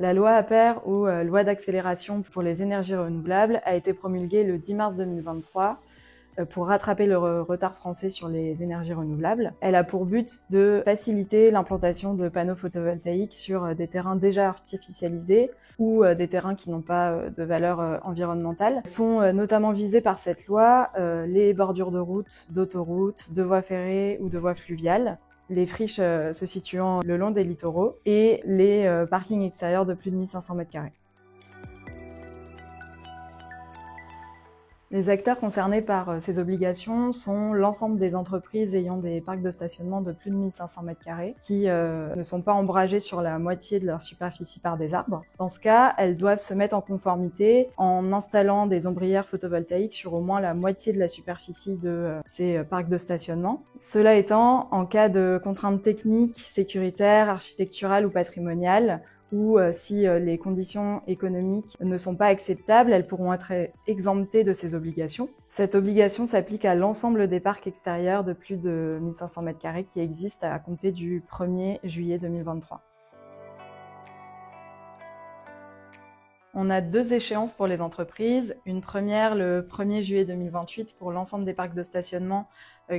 La loi APER, ou loi d'accélération pour les énergies renouvelables, a été promulguée le 10 mars 2023 pour rattraper le retard français sur les énergies renouvelables. Elle a pour but de faciliter l'implantation de panneaux photovoltaïques sur des terrains déjà artificialisés ou des terrains qui n'ont pas de valeur environnementale. Sont notamment visés par cette loi les bordures de routes, d'autoroutes, de voies ferrées ou de voies fluviales, les friches se situant le long des littoraux et les parkings extérieurs de plus de 1500 m². Les acteurs concernés par ces obligations sont l'ensemble des entreprises ayant des parcs de stationnement de plus de 1500 m² qui ne sont pas ombragés sur la moitié de leur superficie par des arbres. Dans ce cas, elles doivent se mettre en conformité en installant des ombrières photovoltaïques sur au moins la moitié de la superficie de ces parcs de stationnement. Cela étant, en cas de contraintes techniques, sécuritaires, architecturales ou patrimoniales, ou si les conditions économiques ne sont pas acceptables, elles pourront être exemptées de ces obligations. Cette obligation s'applique à l'ensemble des parcs extérieurs de plus de 1500 m² qui existent à compter du 1er juillet 2023. On a 2 échéances pour les entreprises. Une première le 1er juillet 2028 pour l'ensemble des parcs de stationnement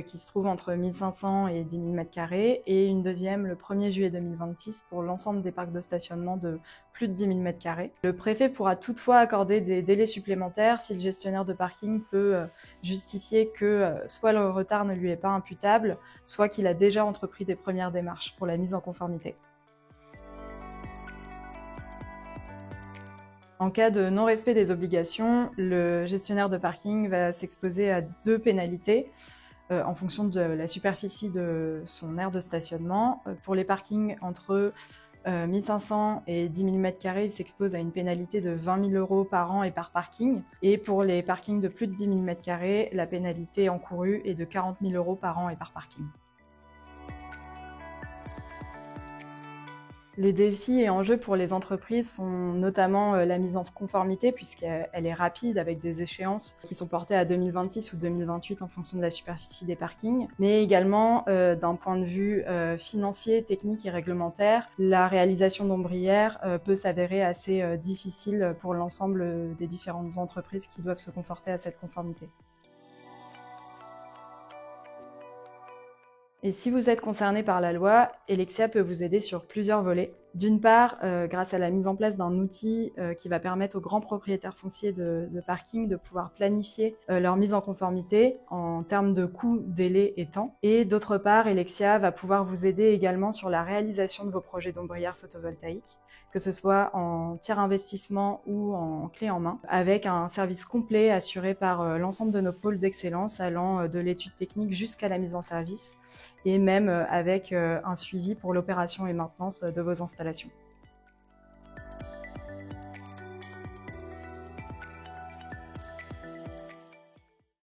qui se trouvent entre 1500 et 10 000 m², et une deuxième le 1er juillet 2026 pour l'ensemble des parcs de stationnement de plus de 10 000 m². Le préfet pourra toutefois accorder des délais supplémentaires si le gestionnaire de parking peut justifier que soit le retard ne lui est pas imputable, soit qu'il a déjà entrepris des premières démarches pour la mise en conformité. En cas de non-respect des obligations, le gestionnaire de parking va s'exposer à 2 pénalités en fonction de la superficie de son aire de stationnement. Pour les parkings entre 1500 et 10 000 m², il s'expose à une pénalité de 20 000 € par an et par parking. Et pour les parkings de plus de 10 000 m², la pénalité encourue est de 40 000 € par an et par parking. Les défis et enjeux pour les entreprises sont notamment la mise en conformité, puisqu'elle est rapide avec des échéances qui sont portées à 2026 ou 2028 en fonction de la superficie des parkings, mais également d'un point de vue financier, technique et réglementaire, la réalisation d'ombrières peut s'avérer assez difficile pour l'ensemble des différentes entreprises qui doivent se conformer à cette conformité. Et si vous êtes concerné par la loi, Helexia peut vous aider sur plusieurs volets. D'une part, grâce à la mise en place d'un outil qui va permettre aux grands propriétaires fonciers de parking de pouvoir planifier leur mise en conformité en termes de coûts, délais et temps. Et d'autre part, Helexia va pouvoir vous aider également sur la réalisation de vos projets d'ombrières photovoltaïques, que ce soit en tiers investissement ou en clé en main, avec un service complet assuré par l'ensemble de nos pôles d'excellence allant de l'étude technique jusqu'à la mise en service, et même avec un suivi pour l'opération et maintenance de vos installations.